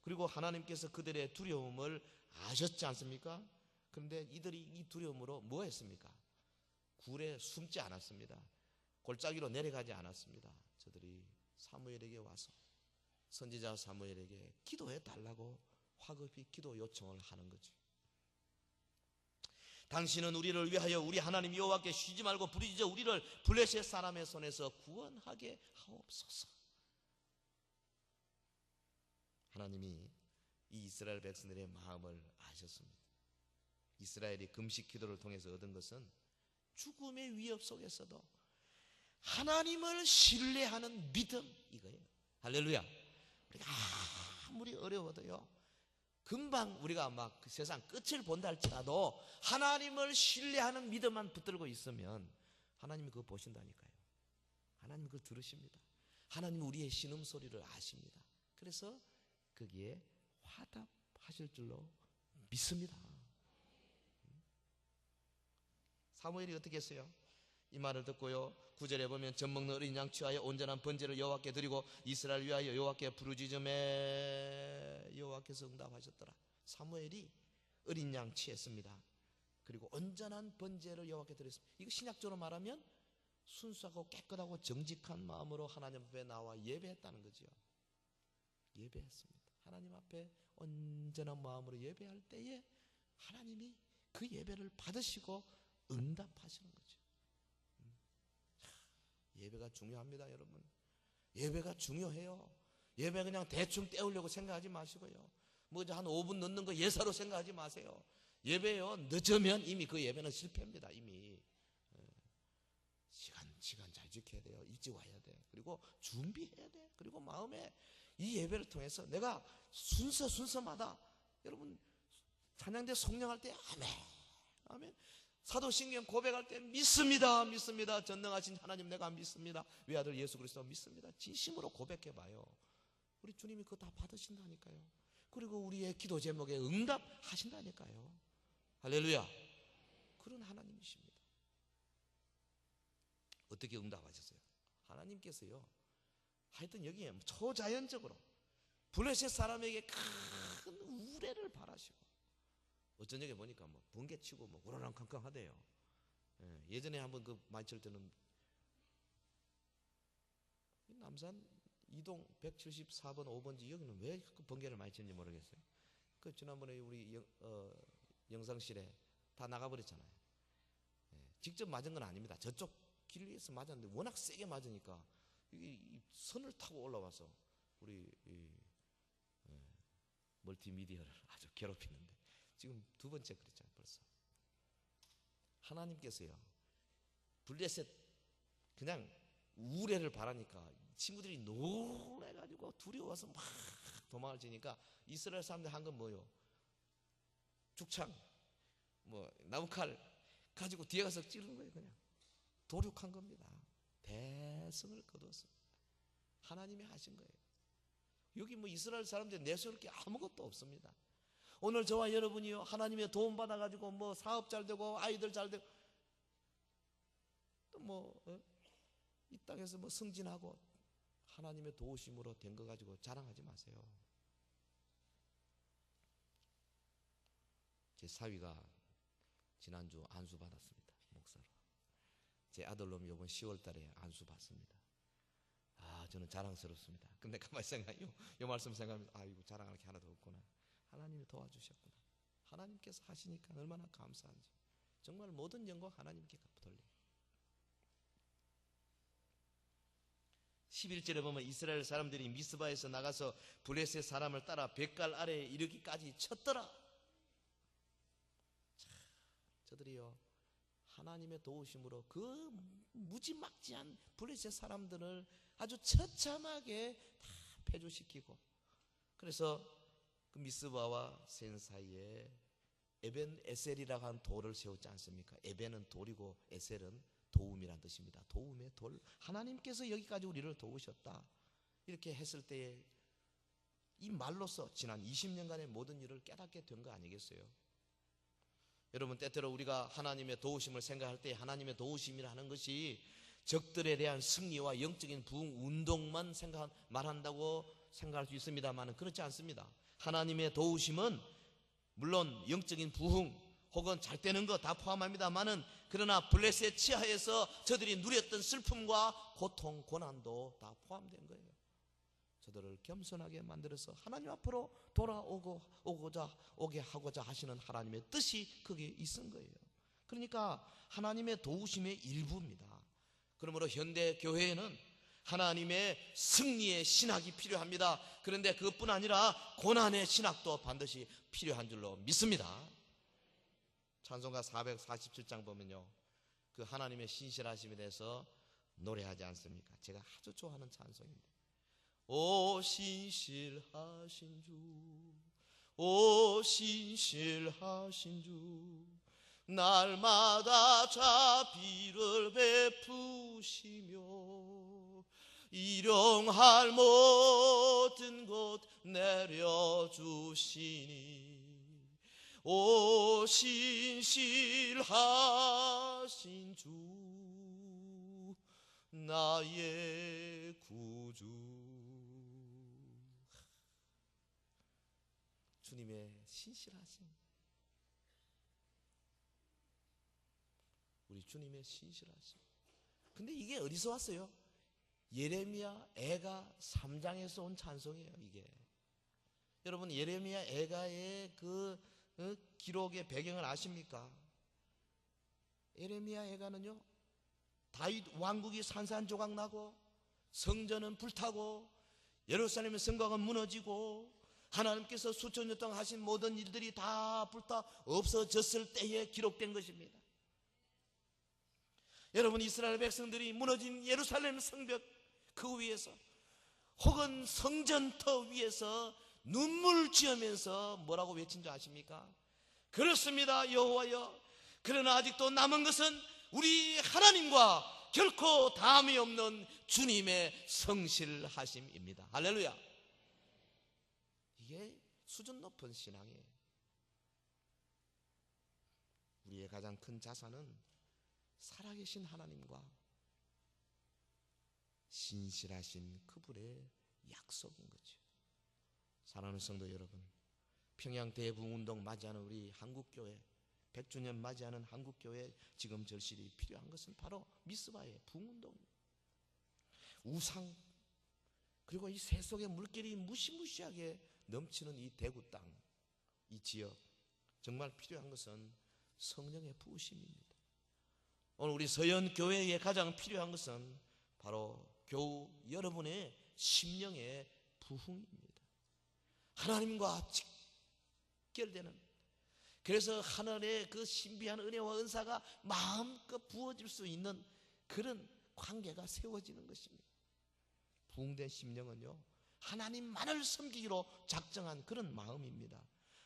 그리고 하나님께서 그들의 두려움을 아셨지 않습니까? 그런데 이들이 이 두려움으로 뭐 했습니까? 굴에 숨지 않았습니다. 골짜기로 내려가지 않았습니다. 저들이 사무엘에게 와서, 선지자 사무엘에게 기도해 달라고 화급히 기도 요청을 하는 거죠. 당신은 우리를 위하여 우리 하나님 여호와께 쉬지 말고 부르짖어 우리를 블레셋 사람의 손에서 구원하게 하옵소서. 하나님이 이 이스라엘 백성들의 마음을 아셨습니다. 이스라엘이 금식 기도를 통해서 얻은 것은 죽음의 위협 속에서도 하나님을 신뢰하는 믿음, 이거예요. 할렐루야. 우리가 아무리 어려워도요, 금방 우리가 막 그 세상 끝을 본다 할지라도 하나님을 신뢰하는 믿음만 붙들고 있으면 하나님이 그거 보신다니까요. 하나님이 그걸 들으십니다. 하나님이 우리의 신음소리를 아십니다. 그래서 거기에 화답하실 줄로 믿습니다. 사무엘이 어떻게 했어요? 이 말을 듣고요, 9절에 보면 젖 먹는 어린 양 취하여 온전한 번제를 여호와께 드리고 이스라엘 위하여 여호와께 부르짖음에 여호와께서 응답하셨더라. 사무엘이 어린 양 취했습니다. 그리고 온전한 번제를 여호와께 드렸습니다. 이거 신약적으로 말하면 순수하고 깨끗하고 정직한 마음으로 하나님 앞에 나와 예배했다는 거죠. 예배했습니다. 하나님 앞에 온전한 마음으로 예배할 때에 하나님이 그 예배를 받으시고 응답하시는 거죠. 예배가 중요합니다, 여러분. 예배가 중요해요. 예배 그냥 대충 때우려고 생각하지 마시고요, 뭐 한 5분 늦는 거 예사로 생각하지 마세요. 예배요, 늦으면 이미 그 예배는 실패입니다. 이미 시간 잘 지켜야 돼요. 일찍 와야 돼. 그리고 준비해야 돼. 그리고 마음에 이 예배를 통해서 내가 순서마다, 여러분 찬양대 성령할 때 아멘 아멘, 사도신경 고백할 때 믿습니다 전능하신 하나님 내가 믿습니다, 외아들 예수 그리스도 믿습니다, 진심으로 고백해봐요. 우리 주님이 그거 다 받으신다니까요. 그리고 우리의 기도 제목에 응답하신다니까요. 할렐루야. 그런 하나님이십니다. 어떻게 응답하셨어요? 하나님께서요, 하여튼 여기에 초자연적으로 블레셋 사람에게 큰 우레를 바라시고, 어쩐 적에 보니까 뭐 번개치고 뭐 우라랑캉캉 하대요. 예전에 한번 그 많이 칠 때는 남산 이동 174번 5번지 여기는 왜 그 번개를 많이 치는지 모르겠어요. 그 지난번에 우리 영상실에 다 나가버렸잖아요. 직접 맞은 건 아닙니다. 저쪽 길 위에서 맞았는데 워낙 세게 맞으니까 이 선을 타고 올라와서 우리 멀티미디어를 아주 괴롭히는데, 지금 두 번째 그랬잖아요. 벌써 하나님께서요, 블레셋 그냥 우레를 바라니까 친구들이 놀래가지고 두려워서 막 도망을 치니까 이스라엘 사람들 한 건 뭐요? 죽창, 뭐 나무칼 가지고 뒤에 가서 찌르는 거예요. 그냥 도륙한 겁니다. 대승을 거두었습니다. 하나님이 하신 거예요. 여기 뭐 이스라엘 사람들이 내세울 게 아무것도 없습니다. 오늘 저와 여러분이요, 하나님의 도움 받아가지고 뭐 사업 잘 되고 아이들 잘 되고 또 뭐 이 땅에서 뭐 승진하고 하나님의 도우심으로 된 거 가지고 자랑하지 마세요. 제 사위가 지난주 안수 받았습니다. 목사로. 제 아들놈이 이번 10월 달에 안수 받습니다. 저는 자랑스럽습니다. 근데 가만히 생각해요. 이 말씀 생각하면 아이고 자랑할 게 하나도 없구나. 하나님이 도와주셨구나. 하나님께서 하시니까 얼마나 감사한지. 정말 모든 영광 하나님께 돌려요. 11절에 보면 이스라엘 사람들이 미스바에서 나가서 블레셋 사람을 따라 뱃갈 아래에 이르기까지 쳤더라. 저들이요, 하나님의 도우심으로 그 무지막지한 블레셋 사람들을 아주 처참하게 다 패주시키고, 그래서 그 미스바와 센 사이에 에벤 에셀이라고 하는 돌을 세웠지 않습니까? 에벤은 돌이고 에셀은 도움이란 뜻입니다. 도움의 돌. 하나님께서 여기까지 우리를 도우셨다. 이렇게 했을 때에 이 말로써 지난 20년간의 모든 일을 깨닫게 된 거 아니겠어요? 여러분, 때때로 우리가 하나님의 도우심을 생각할 때 하나님의 도우심이라는 것이 적들에 대한 승리와 영적인 부흥 운동만 말한다고 생각할 수 있습니다만 그렇지 않습니다. 하나님의 도우심은 물론 영적인 부흥 혹은 잘 되는 거 다 포함합니다만은, 그러나 블레셋 치하에서 저들이 누렸던 슬픔과 고통, 고난도 다 포함된 거예요. 저들을 겸손하게 만들어서 하나님 앞으로 오게 하고자 하시는 하나님의 뜻이 거기에 있은 거예요. 그러니까 하나님의 도우심의 일부입니다. 그러므로 현대 교회에는 하나님의 승리의 신학이 필요합니다. 그런데 그것뿐 아니라 고난의 신학도 반드시 필요한 줄로 믿습니다. 찬송가 447장 보면요, 그 하나님의 신실하심에 대해서 노래하지 않습니까? 제가 아주 좋아하는 찬송입니다. 오 신실하신 주, 오 신실하신 주, 날마다 자비를 베푸시며 일용할 모든 것 내려주시니, 오 신실하신 주, 나의 구주. 주님의 신실하심, 우리 주님의 신실하심. 근데 이게 어디서 왔어요? 예레미야 애가 3장에서 온 찬송이에요. 이게 여러분, 예레미야 애가의 그 기록의 배경을 아십니까? 예레미야 애가는요, 다윗 왕국이 산산조각 나고 성전은 불타고 예루살렘의 성곽은 무너지고 하나님께서 수천 년 동안 하신 모든 일들이 다 불타 없어졌을 때에 기록된 것입니다. 여러분, 이스라엘 백성들이 무너진 예루살렘 성벽 그 위에서 혹은 성전터 위에서 눈물 지으면서 뭐라고 외친 줄 아십니까? 그렇습니다, 여호와여. 그러나 아직도 남은 것은 우리 하나님과 결코 다함이 없는 주님의 성실하심입니다. 할렐루야. 이게 수준 높은 신앙이에요. 우리의 가장 큰 자산은 살아계신 하나님과 신실하신 그분의 약속인 거죠. 사랑하는 성도 여러분, 평양 대부흥운동 맞이하는 우리 한국교회, 100주년 맞이하는 한국교회 지금 절실히 필요한 것은 바로 미스바의 부흥운동입니다. 우상, 그리고 이 새 속의 물결이 무시무시하게 넘치는 이 대구 땅, 이 지역, 정말 필요한 것은 성령의 부으심입니다. 오늘 우리 서연교회에 가장 필요한 것은 바로 교우 여러분의 심령의 부흥입니다. 하나님과 직결되는, 그래서 하늘의 그 신비한 은혜와 은사가 마음껏 부어질 수 있는 그런 관계가 세워지는 것입니다. 부흥된 심령은요, 하나님만을 섬기기로 작정한 그런 마음입니다.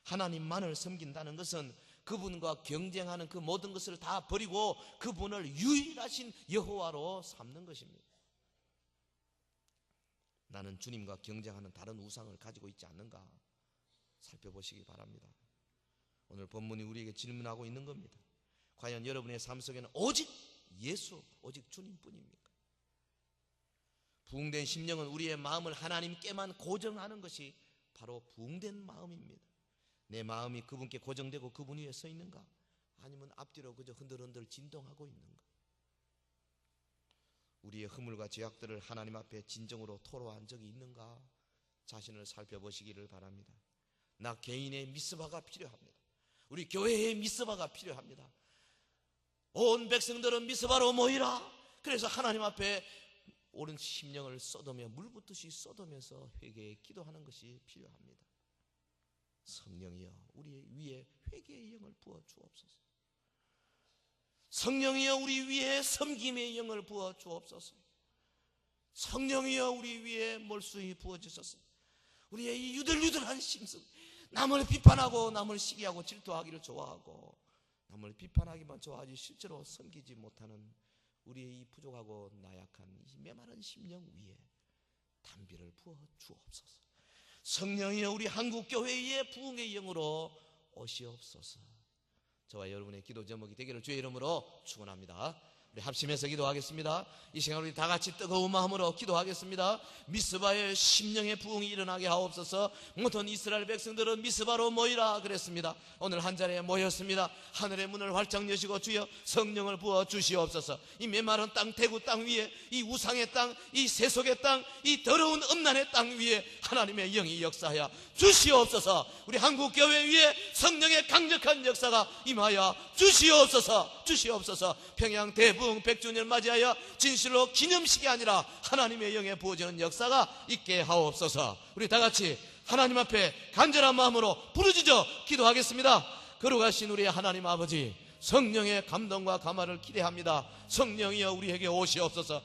하나님만을 섬긴다는 것은 그분과 경쟁하는 그 모든 것을 다 버리고 그분을 유일하신 여호와로 삼는 것입니다. 나는 주님과 경쟁하는 다른 우상을 가지고 있지 않는가 살펴보시기 바랍니다. 오늘 본문이 우리에게 질문하고 있는 겁니다. 과연 여러분의 삶 속에는 오직 예수, 오직 주님뿐입니까? 부흥된 심령은 우리의 마음을 하나님께만 고정하는 것이 바로 부흥된 마음입니다. 내 마음이 그분께 고정되고 그분 위에 서 있는가? 아니면 앞뒤로 그저 흔들흔들 진동하고 있는가? 우리의 허물과 죄악들을 하나님 앞에 진정으로 토로한 적이 있는가? 자신을 살펴보시기를 바랍니다. 나 개인의 미스바가 필요합니다. 우리 교회의 미스바가 필요합니다. 온 백성들은 미스바로 모이라. 그래서 하나님 앞에 옳은 심령을 쏟으며 물붓듯이 쏟으면서 회개에 기도하는 것이 필요합니다. 성령이여, 우리 위에 회개의 영을 부어 주옵소서. 성령이여, 우리 위에 섬김의 영을 부어 주옵소서. 성령이여, 우리 위에 몰수히 부어 주소서. 우리의 이 유들유들한 심성, 남을 비판하고 남을 시기하고 질투하기를 좋아하고 남을 비판하기만 좋아하지 실제로 섬기지 못하는 우리의 이 부족하고 나약한 이 메마른 심령 위에 단비를 부어 주옵소서. 성령이여, 우리 한국교회의 부흥의 영으로 오시옵소서. 저와 여러분의 기도 제목이 되기를 주의 이름으로 축원합니다. 우리 합심해서 기도하겠습니다. 이 시간 우리 다 같이 뜨거운 마음으로 기도하겠습니다. 미스바의 심령의 부흥이 일어나게 하옵소서. 모든 이스라엘 백성들은 미스바로 모이라 그랬습니다. 오늘 한 자리에 모였습니다. 하늘의 문을 활짝 여시고 주여 성령을 부어 주시옵소서. 이 메마른 땅, 대구 땅 위에, 이 우상의 땅, 이 세속의 땅, 이 더러운 음란의 땅 위에 하나님의 영이 역사하여 주시옵소서. 우리 한국교회 위에 성령의 강력한 역사가 임하여 주시옵소서. 평양 대부흥 100주년을 맞이하여 진실로 기념식이 아니라 하나님의 영에 부어지는 역사가 있게 하옵소서. 우리 다같이 하나님 앞에 간절한 마음으로 부르짖어 기도하겠습니다. 거룩하신 우리 하나님 아버지, 성령의 감동과 감화를 기대합니다. 성령이여 우리에게 오시옵소서.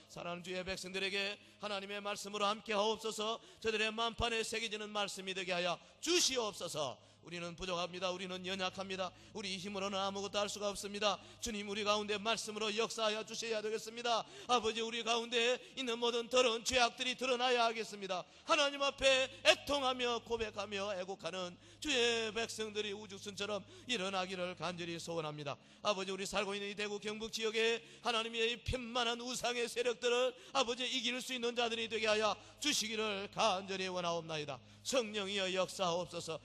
사랑하는 주의 백성들에게 하나님의 말씀으로 함께 하옵소서. 저들의 만판에 새겨지는 말씀이 되게 하여 주시옵소서. 우리는 부족합니다. 우리는 연약합니다. 우리 힘으로는 아무것도 할 수가 없습니다. 주님, 우리 가운데 말씀으로 역사하여 주셔야 되겠습니다. 아버지, 우리 가운데 있는 모든 더러운 죄악들이 드러나야 하겠습니다. 하나님 앞에 애통하며 고백하며 애곡하는 주의 백성들이 우죽순처럼 일어나기를 간절히 소원합니다. 아버지, 우리 살고 있는 이 대구 경북 지역에 하나님의 이 편만한 우상의 세력들을 아버지 이길 수 있는 자들이 되게 하여 주시기를 간절히 원하옵나이다. 성령이여 역사하옵소서.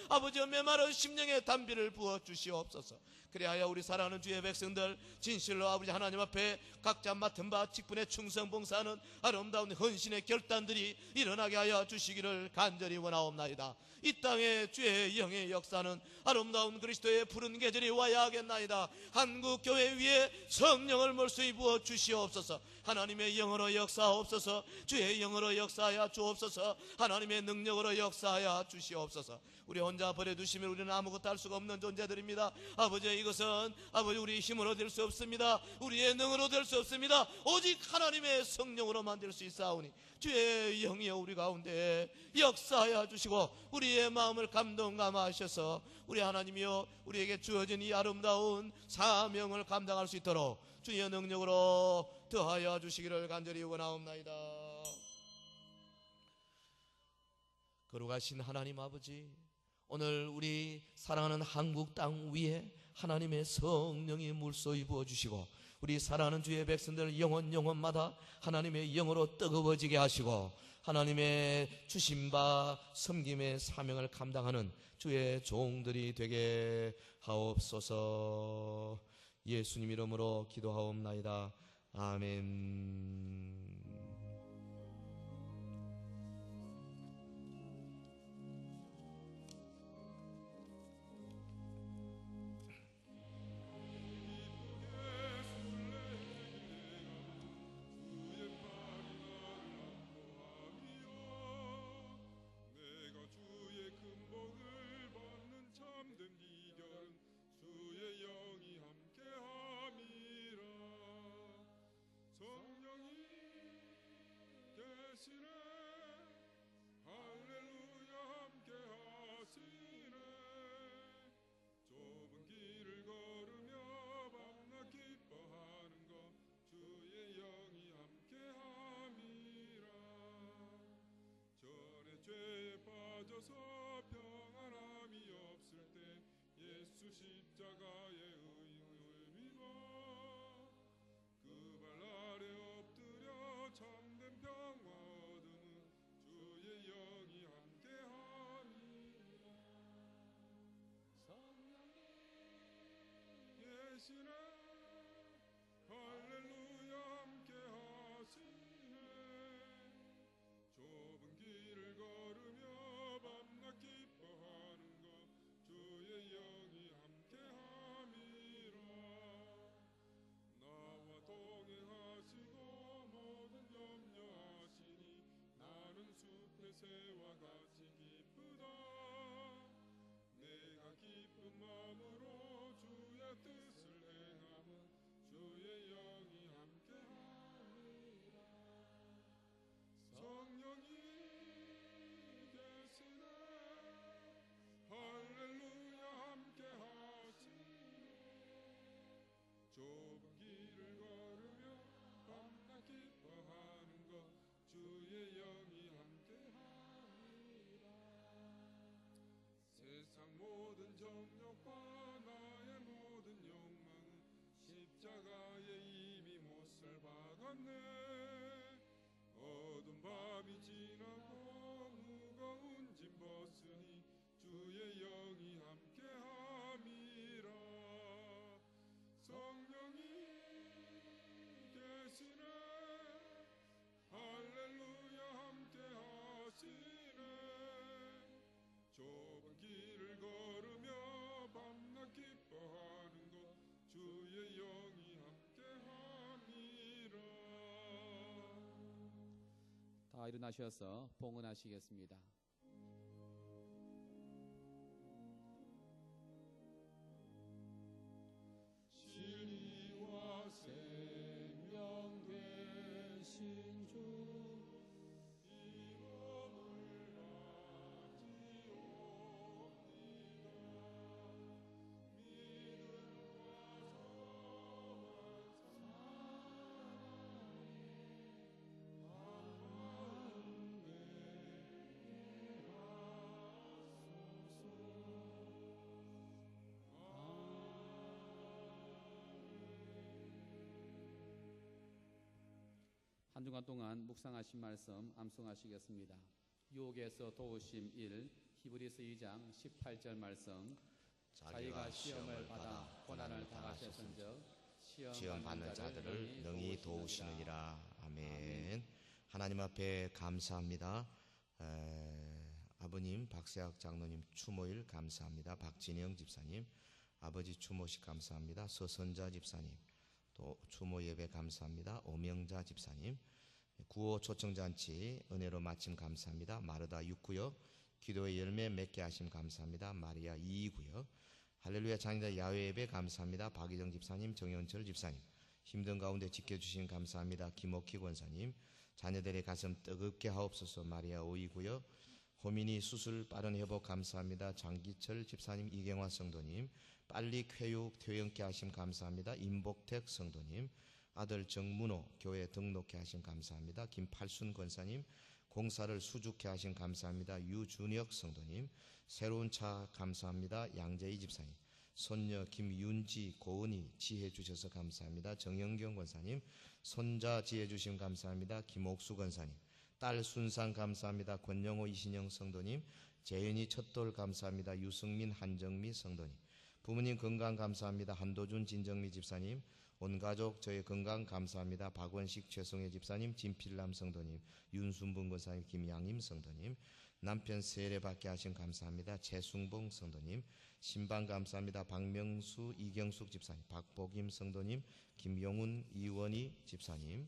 아버지, 메마른 심령의 담비를 부어 주시옵소서. 그리하여 우리 사랑하는 주의 백성들 진실로 아버지 하나님 앞에 각자 맡은 바 직분에 충성 봉사하는 아름다운 헌신의 결단들이 일어나게 하여 주시기를 간절히 원하옵나이다. 이 땅에 주의 영의 역사는 아름다운 그리스도의 푸른 계절이 와야 하겠나이다. 한국교회 위에 성령을 몰수히 부어 주시옵소서. 하나님의 영으로 역사하옵소서. 주의 영으로 역사하여 주옵소서. 하나님의 능력으로 역사하여 주시옵소서. 우리 혼자 버려두시면 우리는 아무것도 할 수가 없는 존재들입니다. 아버지, 이것은 아버지 우리 힘으로 될 수 없습니다. 우리의 능으로 될 수 없습니다. 오직 하나님의 성령으로만 될 수 있사오니 주의 영이여 우리 가운데 역사하여 주시고 우리의 마음을 감동감하셔서 우리 하나님이여 우리에게 주어진 이 아름다운 사명을 감당할 수 있도록 주의 능력으로 더하여 주시기를 간절히 원하옵나이다. 거룩하신 하나님 아버지, 오늘 우리 사랑하는 한국 땅 위에 하나님의 성령이 물소히 부어주시고 우리 사랑하는 주의 백성들 영혼마다 하나님의 영으로 뜨거워지게 하시고 하나님의 주신 바 섬김의 사명을 감당하는 주의 종들이 되게 하옵소서. 예수님 이름으로 기도하옵나이다. 아멘. 십자가의 의의를 믿어 그 발 아래 엎드려 참된 평화 얻음은 주의 영이 함께함이라. 성령이 계시네 할렐루야 함께하시네. 좁은 길을 걸으며 밤낮 기뻐하는 것 주의 영이 함께함이라. 나와 동행하시고 모든 염려하시니 나는 숲의 새와 같이 기쁘다. 내가 기쁜 마음으로 주의 뜻을 행함은 주의 영이 함께함이라. 성령이 계시네 할렐루야 함께하시네. 좁은 길을 걸으며 밤낮 기뻐하는 것 주의 영이 십자가에 이미 못살 박았네. 어두운 밤이 지나고 무거운 짐 벗으니 주의 영이 함께함이라. 성령이 계시네. 할렐루야 함께하시네. 좁은 길을 걸으며 밤낮 기뻐하는 것 주의 영이 함께함이라. 다 일어나셔서 봉헌하시겠습니다. 진리와 생명 되신 주, 이 몸을 나지옵니다. 믿음과 한 주간 동안 묵상하신 말씀 암송하시겠습니다. 유혹에서 도우심 1, 히브리서 2장 18절 말씀. 자기가 시험을 받아 고난을 당하셨은즉 시험 받는 자들을 능히 도우시느니라. 아멘. 하나님 앞에 감사합니다. 아버님 박세학 장로님 추모일 감사합니다. 박진영 집사님 아버지 추모식 감사합니다. 서선자 집사님 또 추모 예배 감사합니다. 오명자 집사님 구호 초청잔치 은혜로 마침 감사합니다. 마르다 6구역 기도의 열매 맺게 하심 감사합니다. 마리아 2구역 할렐루야 장자 야외 예배 감사합니다. 박희정 집사님 정현철 집사님 힘든 가운데 지켜주신 감사합니다. 김옥희 권사님 자녀들의 가슴 뜨겁게 하옵소서. 마리아 5구역 호민이 수술 빠른 회복 감사합니다. 장기철 집사님 이경화 성도님 빨리 쾌육 퇴원케 하심 감사합니다. 임복택 성도님 아들 정문호 교회 등록케 하심 감사합니다. 김팔순 권사님 공사를 수주케 하심 감사합니다. 유준혁 성도님 새로운 차 감사합니다. 양재희 집사님 손녀 김윤지 고은이 지혜 주셔서 감사합니다. 정영경 권사님 손자 지혜 주심 감사합니다. 김옥수 권사님 딸 순상 감사합니다. 권영호 이신영 성도님 재현이 첫돌 감사합니다. 유승민 한정미 성도님 부모님 건강 감사합니다. 한도준 진정미 집사님 온가족 저의 건강 감사합니다. 박원식 최성혜 집사님 진필남 성도님 윤순분 권사님 김양임 성도님 남편 세례받게 하신 감사합니다. 최승봉 성도님 신방 감사합니다. 박명수 이경숙 집사님 박복임 성도님 김용훈 이원희 집사님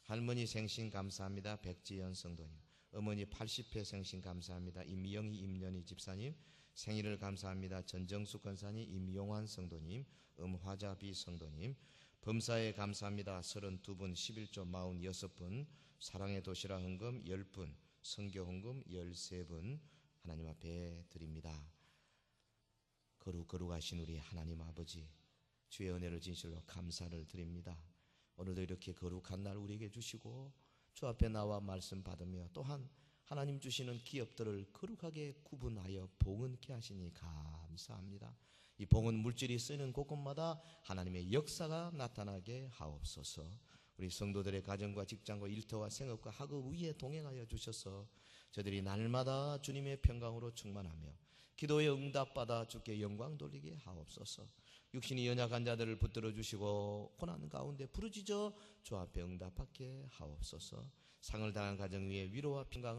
할머니 생신 감사합니다. 백지연 성도님 어머니 80회 생신 감사합니다. 임영희 임연희 집사님 생일을 감사합니다. 전정숙 권사님 임용환 성도님 음화자비 성도님 범사에 감사합니다. 32분 11조 46분 사랑의 도시락 헌금 10분 선교 헌금 13분 하나님 앞에 드립니다. 거룩하신 우리 하나님 아버지 주의 은혜를 진실로 감사를 드립니다. 오늘도 이렇게 거룩한 날 우리에게 주시고 주 앞에 나와 말씀 받으며 또한 하나님 주시는 기업들을 거룩하게 구분하여 봉헌케 하시니 감사합니다. 이 봉헌 물질이 쓰이는 곳곳마다 하나님의 역사가 나타나게 하옵소서. 우리 성도들의 가정과 직장과 일터와 생업과 학업 위에 동행하여 주셔서 저들이 날마다 주님의 평강으로 충만하며 기도에 응답받아 주께 영광 돌리게 하옵소서. 육신이 연약한 자들을 붙들어 주시고 고난 가운데 부르짖어 주 앞에 응답받게 하옵소서. 상을 당한 가정 위에 위로와 평강